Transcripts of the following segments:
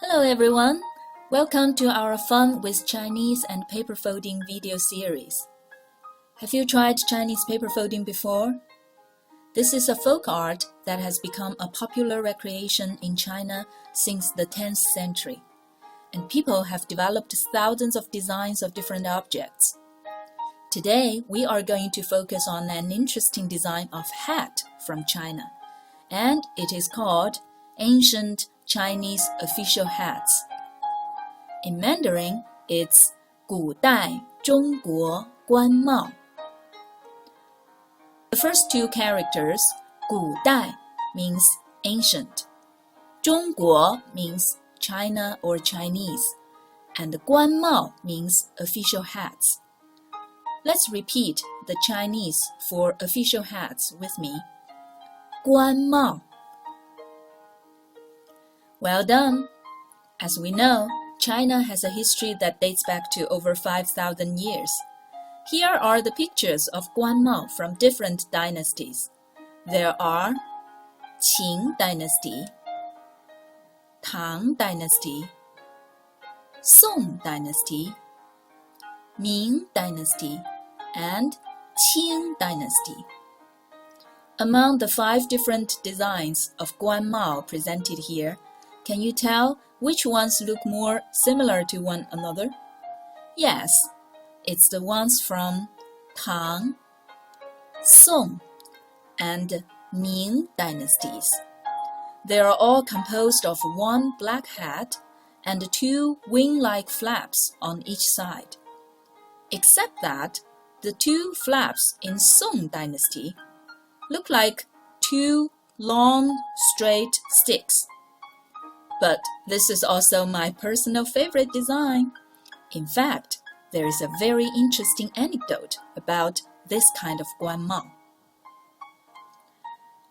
Hello everyone! Welcome to our Fun with Chinese and Paper Folding video series. Have you tried Chinese paper folding before? This is a folk art that has become a popular recreation in China since the 10th century, and people have developed thousands of designs of different objects. Today, we are going to focus on an interesting design of hat from China, and it is called Ancient Chinese Official Hats. In Mandarin, it's 古代中国官帽. The first two characters, 古代 means ancient, 中国 means China or Chinese, and 官帽 means official hats. Let's repeat the Chinese for official hats with me. 官帽. Well done! As we know, China has a history that dates back to over 5,000 years. Here are the pictures of guanmao from different dynasties. There are Qing Dynasty, Tang Dynasty, Song Dynasty, Ming Dynasty, and Qing Dynasty. Among the 5 different designs of guanmao presented here, can you tell which ones look more similar to one another? Yes, it's the ones from Tang, Song, and Ming dynasties. They are all composed of one black hat and 2 wing-like flaps on each side. Except that the 2 flaps in Song dynasty look like 2 long, straight sticks. But this is also my personal favorite design. In fact, there is a very interesting anecdote about this kind of guanmao.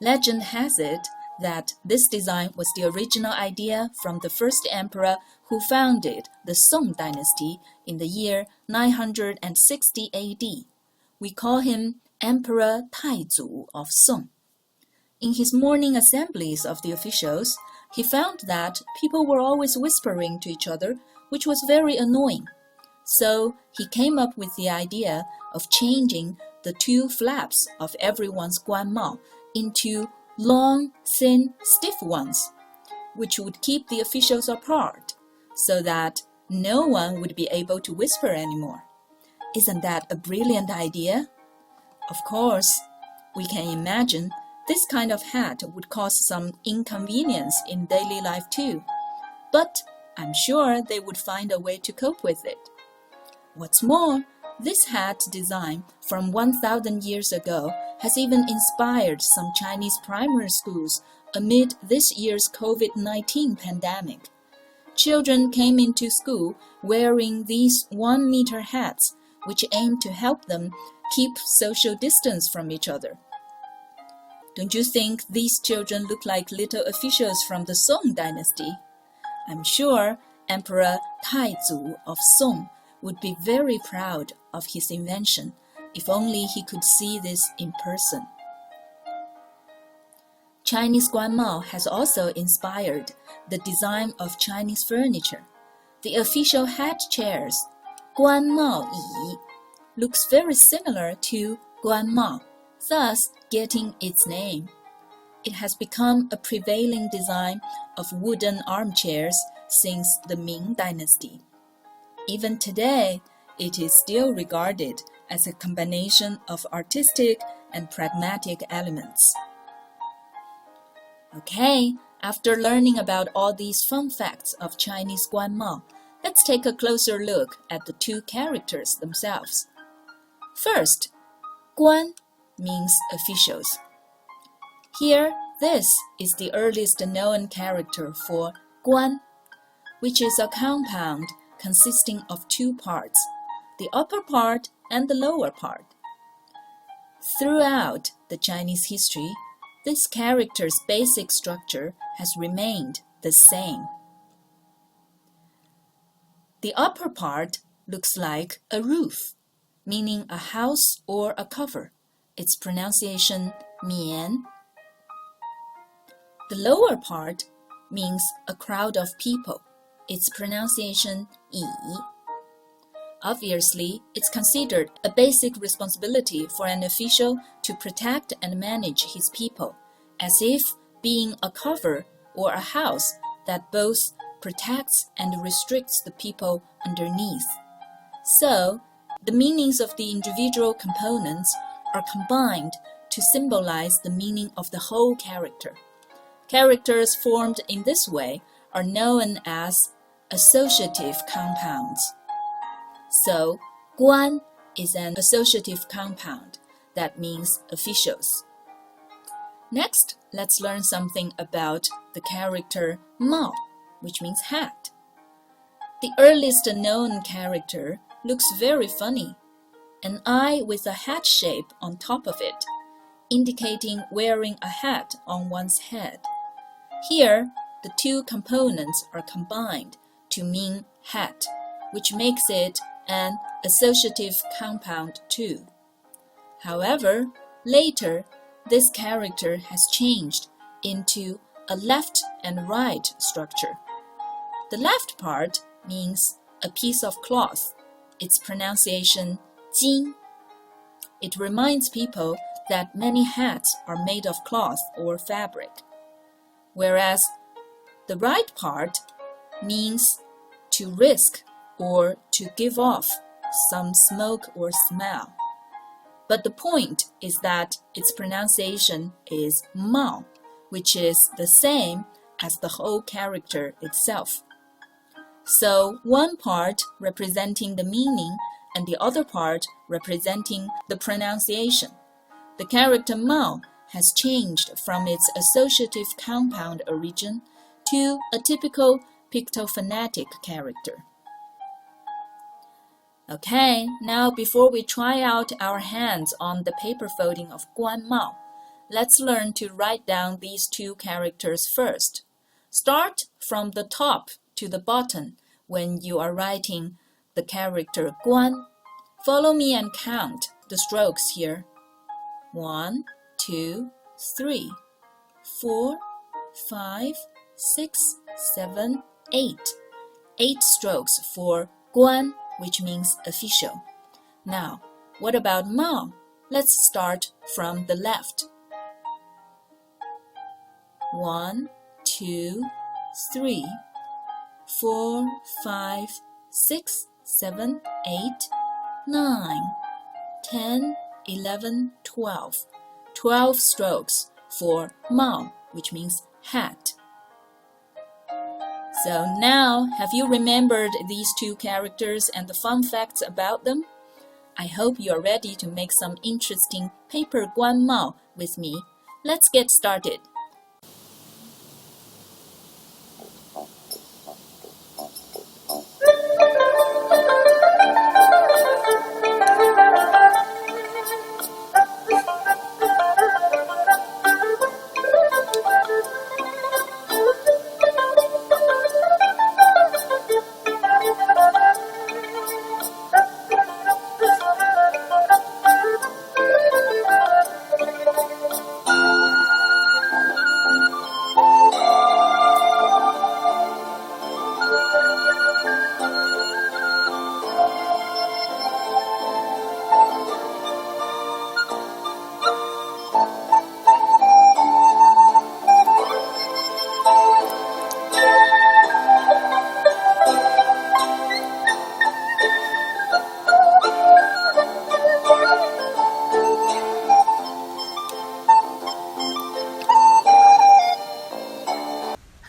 Legend has it that this design was the original idea from the first emperor who founded the Song dynasty in the year 960 AD. We call him Emperor Taizu of Song. In his morning assemblies of the officials, he found that people were always whispering to each other, which was very annoying. So he came up with the idea of changing the 2 flaps of everyone's guanmao into long, thin, stiff ones, which would keep the officials apart, so that no one would be able to whisper anymore. Isn't that a brilliant idea? Of course, we can imagine this kind of hat would cause some inconvenience in daily life too, but I'm sure they would find a way to cope with it. What's more, this hat design from 1,000 years ago has even inspired some Chinese primary schools amid this year's COVID-19 pandemic. Children came into school wearing these 1-meter hats, which aim to help them keep social distance from each other. Don't you think these children look like little officials from the Song dynasty? I'm sure Emperor Taizu of Song would be very proud of his invention if only he could see this in person. Chinese guanmao has also inspired the design of Chinese furniture. The official hat chairs, guanmao yi, looks very similar to guanmao, thus getting its name. It has become a prevailing design of wooden armchairs since the Ming dynasty. Even today, it is still regarded as a combination of artistic and pragmatic elements. Okay, after learning about all these fun facts of Chinese guanmao, let's take a closer look at the 2 characters themselves. First, guan means officials. Here, this is the earliest known character for guan, which is a compound consisting of 2 parts, the upper part and the lower part. Throughout the Chinese history, this character's basic structure has remained the same. The upper part looks like a roof, meaning a house or a cover. Its pronunciation, mian. The lower part means a crowd of people, its pronunciation 乙. Obviously, it's considered a basic responsibility for an official to protect and manage his people, as if being a cover or a house that both protects and restricts the people underneath. So, the meanings of the individual components are combined to symbolize the meaning of the whole character. Characters formed in this way are known as associative compounds. So, 官 is an associative compound. That means officials. Next, let's learn something about the character 帽, which means hat. The earliest known character looks very funny. An eye with a hat shape on top of it, indicating wearing a hat on one's head. Here, the two components are combined to mean hat, which makes it an associative compound too. However, later, this character has changed into a left and right structure. The left part means a piece of cloth. Its pronunciation 巾. It reminds people that many hats are made of cloth or fabric, whereas the right part means to risk or to give off some smoke or smell. But the point is that its pronunciation is 帽, which is the same as the whole character itself. So one part representing the meaning and the other part representing the pronunciation. The character 帽 has changed from its associative compound origin to a typical pictophonetic character. Okay, now before we try out our hands on the paper folding of 官帽, let's learn to write down these two characters first. Start from the top to the bottom when you are writing the character 官. Follow me and count the strokes here. 1, 2, 3, 4, 5, 6, 7, 8. 8 strokes for 官, which means official. Now, what about 帽? Let's start from the left. 1, 2, 3, 4, 5, 6, 7, 8, 9, 10, 11, 12. 12 strokes for 帽, which means hat. So now, have you remembered these two characters and the fun facts about them? I hope you are ready to make some interesting paper 官帽 with me. Let's get started.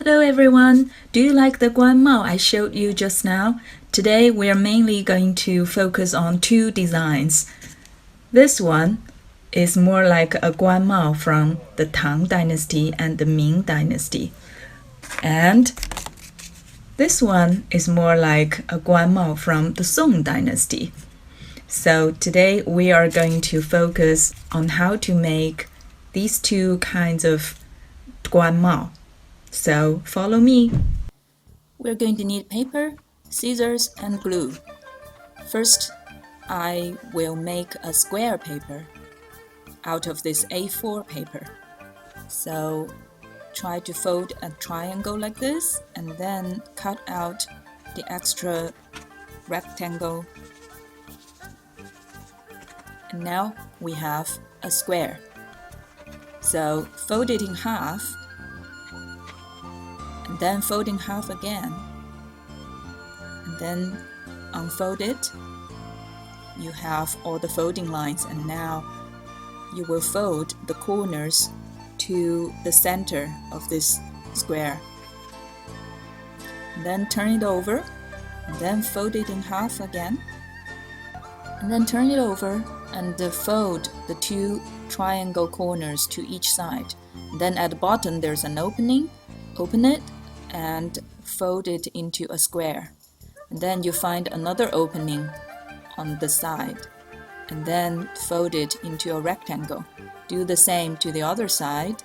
Hello everyone, do you like the 官帽 I showed you just now? Today we are mainly going to focus on two designs. This one is more like a 官帽 from the Tang Dynasty and the Ming Dynasty. And this one is more like a 官帽 from the Song Dynasty. So today we are going to focus on how to make these two kinds of 官帽. So follow me. We're going to need paper, scissors, and glue. First, I will make a square paper out of this A4 paper. So try to fold a triangle like this and then cut out the extra rectangle. And now we have a square. So fold it in half, and then fold in half again, and then unfold it. You have all the folding lines, and now you will fold the corners to the center of this square. And then turn it over, and then fold it in half again, and then turn it over and fold the two triangle corners to each side. And then at the bottom there's an opening. Open it and fold it into a square. And then you find another opening on the side, and then fold it into a rectangle. Do the same to the other side.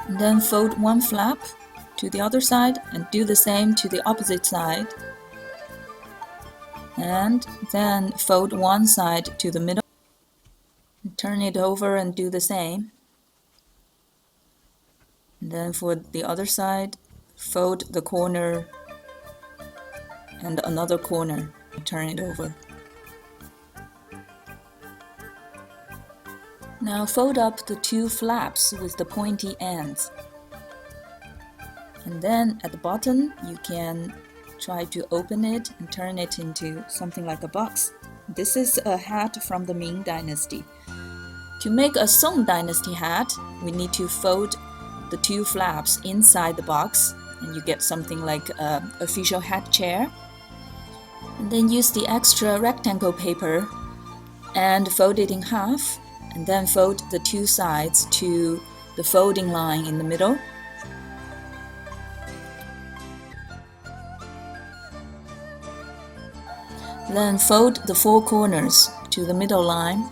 And then fold one flap to the other side and do the same to the opposite side. And then fold one side to the middle. Turn it over and do the same. And then for the other side, fold the corner and another corner. Turn it over. Now fold up the two flaps with the pointy ends. And then at the bottom, you can try to open it and turn it into something like a box. This is a hat from the Ming Dynasty. To make a Song Dynasty hat, we need to fold the two flaps inside the box, and you get something like an official hat chair. And then use the extra rectangle paper and fold it in half, and then fold the two sides to the folding line in the middle. Then fold the four corners to the middle line.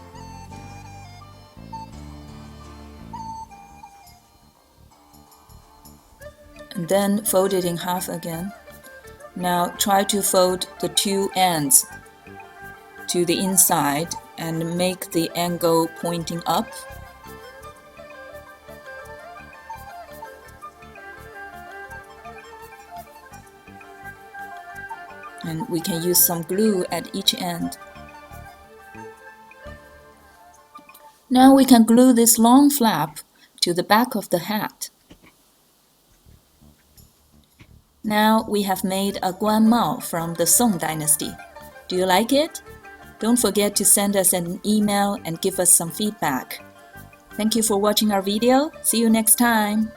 And then fold it in half again. Now try to fold the two ends to the inside and make the angle pointing up. And we can use some glue at each end. Now we can glue this long flap to the back of the hat. Now we have made a Guan Mao from the Song Dynasty. Do you like it? Don't forget to send us an email and give us some feedback. Thank you for watching our video. See you next time.